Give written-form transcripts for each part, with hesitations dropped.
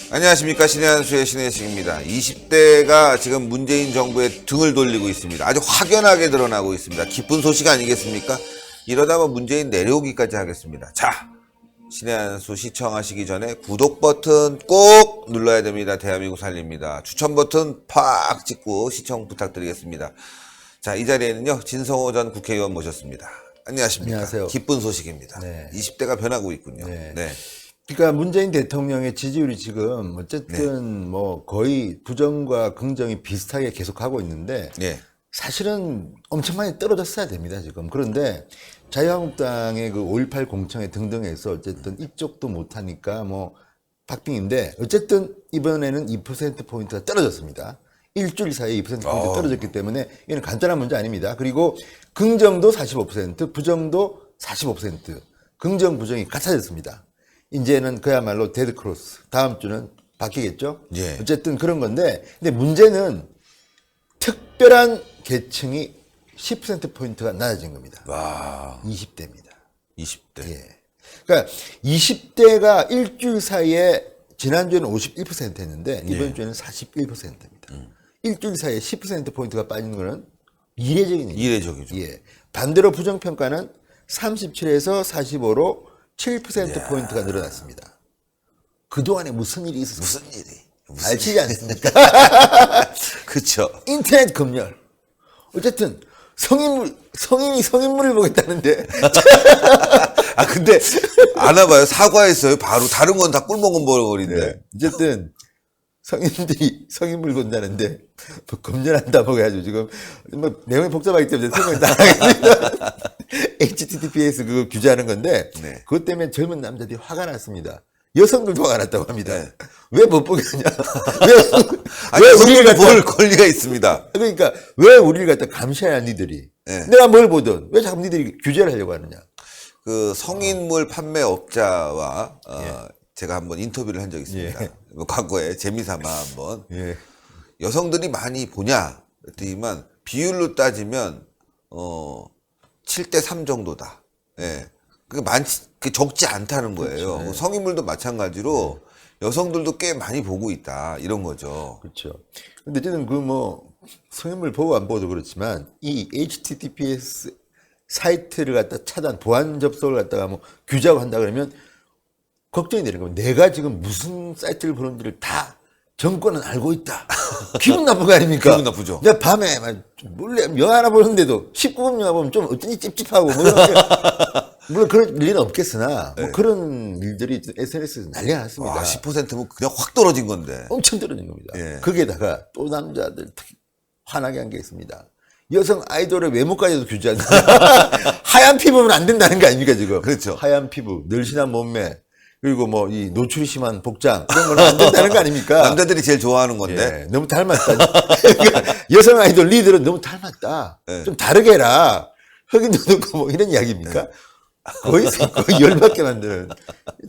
안녕하십니까. 신의 한수의 신혜식입니다. 20대가 지금 문재인 정부에 등을 돌리고 있습니다. 아주 확연하게 드러나고 있습니다. 기쁜 소식 아니겠습니까? 이러다 뭐 문재인 내려오기까지 하겠습니다. 자, 신의 한수 시청하시기 전에 구독 버튼 꼭 눌러야 됩니다. 대한민국 살립니다. 추천 버튼 팍 찍고 시청 부탁드리겠습니다. 자, 이 자리에는요, 진성호 전 국회의원 모셨습니다. 안녕하십니까. 안녕하세요. 기쁜 소식입니다. 네. 20대가 변하고 있군요. 네. 네. 그러니까 문재인 대통령의 지지율이 지금 어쨌든 뭐 거의 부정과 긍정이 비슷하게 계속하고 있는데 네. 사실은 엄청 많이 떨어졌어야 됩니다, 지금. 그런데 자유한국당의 그 5.18 공청회 등등에서 어쨌든 이쪽도 못하니까 뭐 박빙인데 어쨌든 이번에는 2%포인트가 떨어졌습니다. 일주일 사이에 2%포인트 떨어졌기 때문에 이건 간단한 문제 아닙니다. 그리고 긍정도 45%, 부정도 45%, 긍정, 부정이 같아졌습니다. 이제는 그야말로 데드크로스. 다음 주는 바뀌겠죠? 예. 어쨌든 그런 건데, 근데 문제는 특별한 계층이 10%포인트가 낮아진 겁니다. 와, 20대입니다. 20대. 예. 그러니까 20대가 일주일 사이에 지난주에는 51% 했는데 이번 주에는 41%입니다. 일주일 사이에 10%포인트가 빠지는 거는 이례적인 일이죠. 이례적이죠. 예. 반대로 부정평가는 37에서 45로 7%포인트가 늘어났습니다. 그동안에 무슨 일이 있었어요? 무슨 일이? 알치지 않습니까? 그쵸. 인터넷 검열. 어쨌든 성인이 성인물을 보겠다는데 아, 근데 안 와봐요. 사과했어요. 바로 다른 건 다 꿀먹은 버리는데. 어쨌든 성인들이 성인물 본다는데 뭐 검열한다 뭐 해가지고 지금 뭐 내용이 복잡하기 때문에 설명 다 하겠습니다. HTTPS 그거 규제하는 건데 네. 그것 때문에 젊은 남자들이 화가 났습니다. 여성들도 화가 났다고 합니다. 네. 왜 못 보게 하냐? 아니, 우리를 볼 권리가 있습니다. 그러니까 왜 우리를 갖다 감시해야 니들이? 네. 내가 뭘 보든 왜 자꾸 니들이 규제를 하려고 하느냐? 그 성인물 판매업자와 제가 한번 인터뷰를 한 적이 있습니다. 예. 뭐 과거에 재미삼아 한번. 예. 여성들이 많이 보냐? 그랬더니만 비율로 따지면 7대 3 정도다. 예. 그게 적지 않다는 거예요. 그렇죠. 네. 성인물도 마찬가지로 여성들도 꽤 많이 보고 있다. 이런 거죠. 그렇죠. 근데 어쨌든 그 뭐 성인물 보고 안 보고도 그렇지만 이 HTTPS 사이트를 갖다 차단, 보안 접속을 갖다가 뭐 규제하고 한다 그러면 걱정이 되는 겁니다. 내가 지금 무슨 사이트를 보는지를 다 정권은 알고 있다. 기분 나쁜 거 아닙니까? 기분 나쁘죠. 내가 밤에 막 몰래 영화 하나 보는데도 19금 영화 보면 좀 어쩐지 찝찝하고 뭐 이런 게 물론 그럴 일은 없겠으나 뭐 그런 일들이 SNS에서 난리가 났습니다. 와, 10%면 그냥 확 떨어진 건데. 엄청 떨어진 겁니다. 예. 거기에다가 또 남자들 특히 화나게 한 게 있습니다. 여성 아이돌의 외모까지도 규제한다. 하얀 피부면 안 된다는 거 아닙니까 지금? 그렇죠. 하얀 피부, 늘씬한 몸매, 그리고 뭐 이 노출이 심한 복장 이런 거는 안 된다는 거 아닙니까? 남자들이 제일 좋아하는 건데. 예, 너무 닮았다. 그러니까 여성 아이돌 리더는 너무 닮았다. 예. 좀 다르게 해라. 흑인도 넣고 뭐 이런 이야기입니까? 거의 열받게 만드는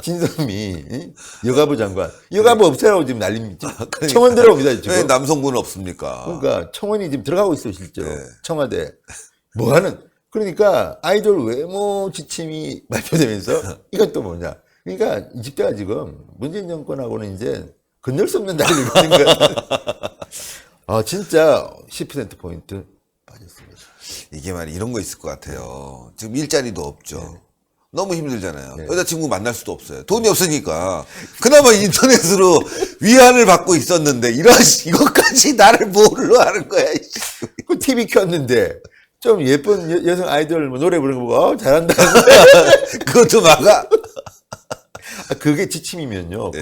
진선미 여가부 장관. 여가부 없애라고 지금 난립니다. 청원 들어옵니다 왜 지금. 남성분은 없습니까? 그러니까 청원이 지금 들어가고 있어요 실제로. 네. 청와대. 뭐하는. 그러니까 아이돌 외모 지침이 발표되면서 이건 또 뭐냐. 그러니까 20대가 지금 문재인 정권하고는 이제 건널 수 없는 다리를 가는 것 같아요. 아 진짜 10%포인트 빠졌습니다. 이게 말이 이런 거 있을 것 같아요. 지금 일자리도 없죠. 너무 힘들잖아요. 여자친구 만날 수도 없어요. 돈이 없으니까. 그나마 인터넷으로 위안을 받고 있었는데, 이것까지 나를 뭘로 하는 거야. 그 TV 켰는데 좀 예쁜 여성 아이돌 뭐 노래 부르는 거 보고 잘한다. 그것도 막아? 그게 지침이면요. 네.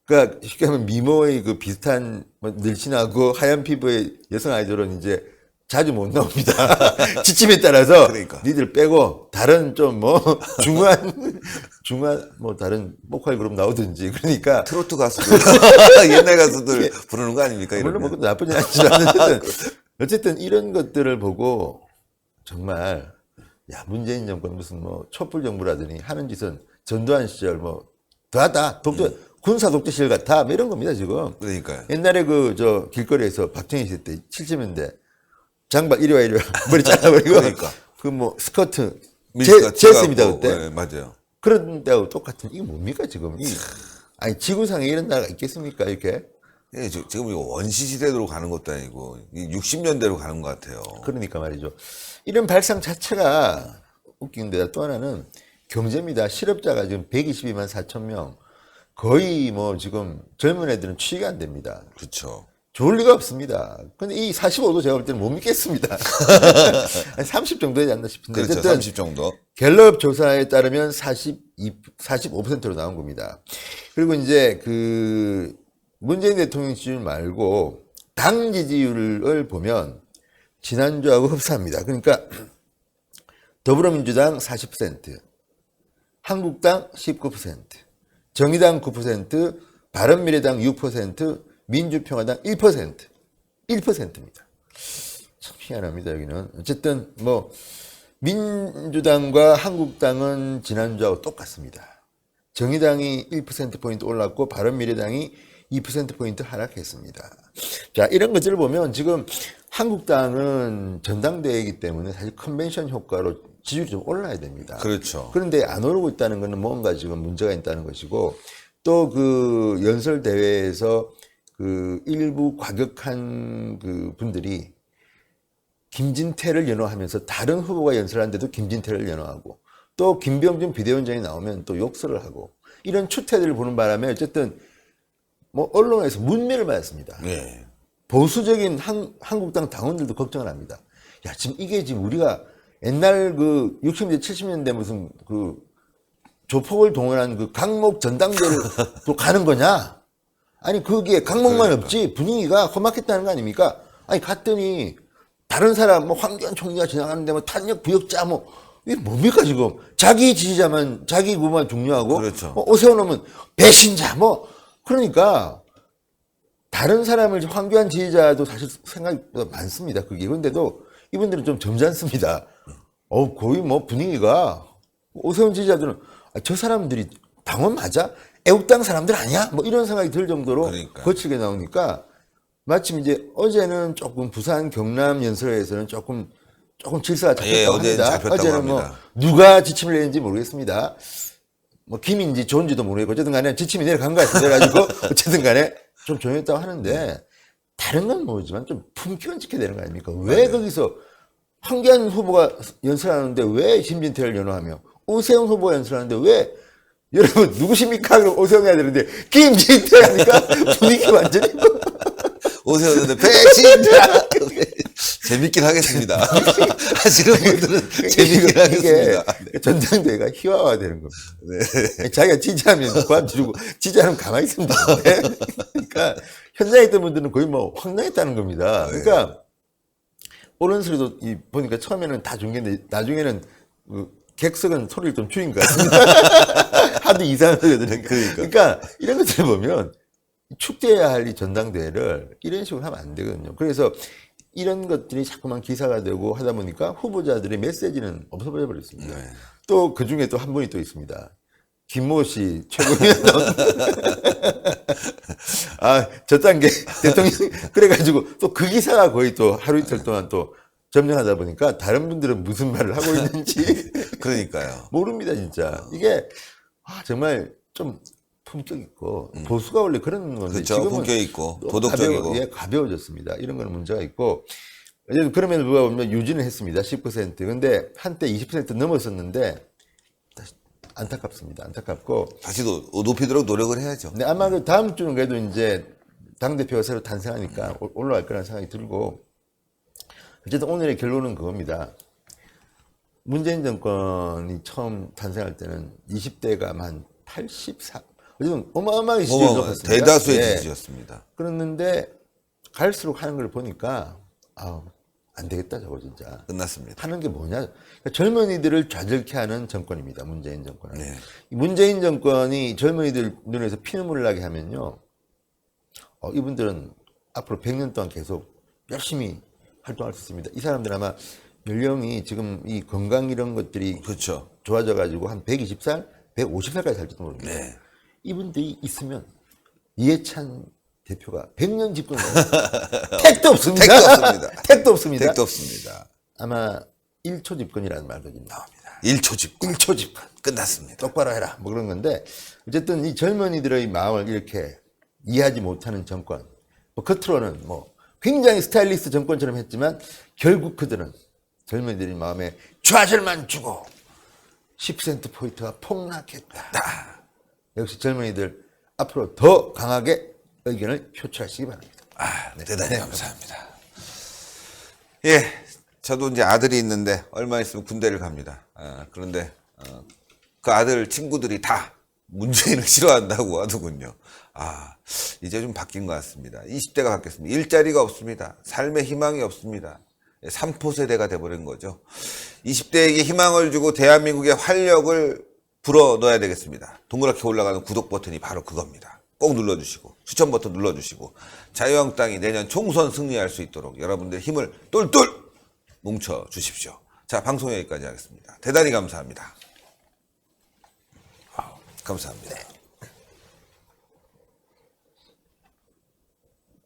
그러니까 쉽게 하면 미모의 그 비슷한 뭐 늘씬하고 하얀 피부의 여성 아이돌은 이제 자주 못 나옵니다. 지침에 따라서 그러니까. 니들 빼고 다른 좀 뭐 중한 뭐 다른 보컬 그룹 나오든지 그러니까 트로트 가수들, 옛날 가수들 부르는 거 아닙니까? 물론 이러면. 뭐 나쁘진 않지만 어쨌든 이런 것들을 보고 정말 야 문재인 정권 무슨 뭐 촛불 정부라더니 하는 짓은 전두환 시절 뭐 더하다 군사 독재 시절 같아 뭐 이런 겁니다 지금. 그러니까요. 옛날에 그 저 길거리에서 박정희 있을 때 70년대 장발 이리 와 머리 잘라버리고 그러니까. 그 뭐 스커트 밀스가 제스입니다 지갑고, 그때. 네, 맞아요. 그런 데하고 똑같은 이게 뭡니까 지금? 아니 지구상에 이런 나라가 있겠습니까 이렇게? 예, 지금 이거 원시 시대로 가는 것도 아니고 60년대로 가는 것 같아요. 그러니까 말이죠. 이런 발상 자체가 웃긴데 또 하나는 경제입니다. 실업자가 지금 122만 4천 명. 거의 뭐 지금 젊은 애들은 취직이 안 됩니다. 그렇죠. 좋을 리가 없습니다. 근데 이 45도 제가 볼 때는 못 믿겠습니다. 한 30 정도 되지 않나 싶은데. 그렇죠. 어쨌든 30 정도. 갤럽 조사에 따르면 45%로 나온 겁니다. 그리고 이제 그 문재인 대통령 지지율 말고 당 지지율을 보면 지난주하고 흡사합니다. 그러니까 더불어민주당 40%, 한국당 19%, 정의당 9%, 바른미래당 6%, 민주평화당 1%입니다. 참 희한합니다, 여기는. 어쨌든 뭐 민주당과 한국당은 지난주하고 똑같습니다. 정의당이 1%포인트 올랐고 바른미래당이 2%포인트 하락했습니다. 자, 이런 것들을 보면 지금 한국당은 전당대회이기 때문에 사실 컨벤션 효과로 지지율이 좀 올라야 됩니다. 그렇죠. 그런데 안 오르고 있다는 것은 뭔가 지금 문제가 있다는 것이고 또 그 연설 대회에서 그 일부 과격한 그 분들이 김진태를 연호하면서 다른 후보가 연설하는데도 김진태를 연호하고 또 김병준 비대위원장이 나오면 또 욕설을 하고 이런 추태들을 보는 바람에 어쨌든 뭐 언론에서 문매를 맞았습니다. 네. 보수적인 한국당 당원들도 걱정을 합니다. 야, 지금 이게 지금 우리가 옛날 그 60년대, 70년대 무슨 그 조폭을 동원한 그 강목 전당대를 또 가는 거냐? 아니, 거기에 강목만 없지 분위기가 험악했다는 거 아닙니까? 아니, 갔더니 다른 사람, 뭐 황교안 총리가 지나가는데 뭐 탄핵 부역자 뭐, 이게 뭡니까 지금? 자기 지지자만, 자기 후보만 중요하고, 그렇죠. 뭐 오세훈은 배신자, 뭐, 그러니까, 다른 사람을 황교안 지지자도 사실 생각이 많습니다. 그게. 근데도 이분들은 좀 점잖습니다. 거의 뭐 분위기가 오세훈 지지자들은 저 사람들이 당원 맞아? 애국당 사람들 아니야? 뭐 이런 생각이 들 정도로 그러니까요. 거칠게 나오니까 마침 이제 어제는 조금 부산 경남 연설에서는 조금 질서가 잡혔다고 예, 어제는 합니다. 잡혔다고 어제는 뭐 합니다. 누가 지침을 내는지 모르겠습니다. 뭐 김인지 좋은지도 모르겠고 어쨌든 간에 지침이 내려간 것 같습니다. 그래가지고 어쨌든 간에 좀 조용했다고 하는데 다른 건 모르지만 좀 품격은 지켜야 되는 거 아닙니까? 왜 거기서 황교안 후보가 연설하는데 왜 심진태를 연호하며 오세훈 후보가 연설하는데 왜 여러분 누구십니까? 그럼 오세훈 해야 되는데 김진태 하니까 분위기 완전히 오세훈은 배신자. 재밌긴 하겠습니다. 하시는 분들은 재밌긴 하겠습니다. 이게 전당대회가 희화화되는 겁니다. 네. 자기가 지지하면 관주고 지지하면 가만히 있으면 되는데 그러니까 현장에 있던 분들은 거의 뭐 황당했다는 겁니다. 그러니까 옳은 소리도 보니까 처음에는 다 중계인데 나중에는 객석은 소리를 좀 줄인 것 같습니다. 하도 이상한 소리가 들으니까. 그러니까 이런 것들을 보면 축제해야 할 이 전당대회를 이런 식으로 하면 안 되거든요. 그래서 이런 것들이 자꾸만 기사가 되고 하다 보니까 후보자들의 메시지는 없어져 버렸습니다. 네. 또 그 중에 또 한 분이 또 있습니다. 김모 씨 최고위원. 저 단계 대통령 그래가지고 또 그 기사가 거의 또 하루 이틀 동안 또 점령하다 보니까 다른 분들은 무슨 말을 하고 있는지 그러니까요. 모릅니다 진짜. 이게 정말 좀 품격 있고 보수가 원래 그런 건데 그렇죠. 지금은 품격 있고 도덕적이고. 가벼워졌습니다. 이런 거는 문제가 있고 그러면 누가 보면 유지는 했습니다. 10%. 근데 한때 20% 넘었었는데 다시 안타깝습니다. 안타깝고 다시 높이도록 노력을 해야죠. 근데 아마 그 다음 주는 그래도 이제 당 대표가 새로 탄생하니까 올라갈 거라는 생각이 들고 어쨌든 오늘의 결론은 그겁니다. 문재인 정권이 처음 탄생할 때는 20대가 한 84, 어쨌든 어마어마하게 지지율이 높았습니다. 대다수의 예. 지지였습니다. 그랬는데 갈수록 하는 걸 보니까 안 되겠다 저거 진짜. 끝났습니다. 하는 게 뭐냐. 그러니까 젊은이들을 좌절케 하는 정권입니다. 문재인 정권은. 네. 이 문재인 정권이 젊은이들 눈에서 피눈물을 나게 하면요. 이분들은 앞으로 100년 동안 계속 열심히 활동할 수 있습니다. 이 사람들 아마 연령이 지금 이 건강 이런 것들이 그렇죠. 좋아져가지고 한 120살, 150살까지 살지도 모릅니다. 네. 이분들이 있으면 이해찬 대표가 100년 집권을 택도 없습니다. 택도 없습니다. 택도 없습니다. 택도 없습니다. 아마 1초 집권이라는 말도 지금 나옵니다. 1초 집권. 1초 집권. 끝났습니다. 똑바로 해라. 뭐 그런 건데, 어쨌든 이 젊은이들의 마음을 이렇게 이해하지 못하는 정권, 뭐 겉으로는 뭐 굉장히 스타일리스트 정권처럼 했지만, 결국 그들은 젊은이들의 마음에 좌절만 주고 10% 포인트가 폭락했다. 역시 젊은이들 앞으로 더 강하게 의견을 표출하시기 바랍니다. 대단히 감사합니다. 예, 저도 이제 아들이 있는데 얼마 있으면 군대를 갑니다. 그런데 그 아들 친구들이 다 문재인을 싫어한다고 하더군요. 이제 좀 바뀐 것 같습니다. 20대가 바뀌었습니다. 일자리가 없습니다. 삶의 희망이 없습니다. 3포 세대가 돼버린 거죠. 20대에게 희망을 주고 대한민국의 활력을 불어넣어야 되겠습니다. 동그랗게 올라가는 구독 버튼이 바로 그겁니다. 꼭 눌러주시고 추천 버튼 눌러주시고 자유한국당이 내년 총선 승리할 수 있도록 여러분들의 힘을 똘똘 뭉쳐주십시오. 자, 방송 여기까지 하겠습니다. 대단히 감사합니다. 감사합니다.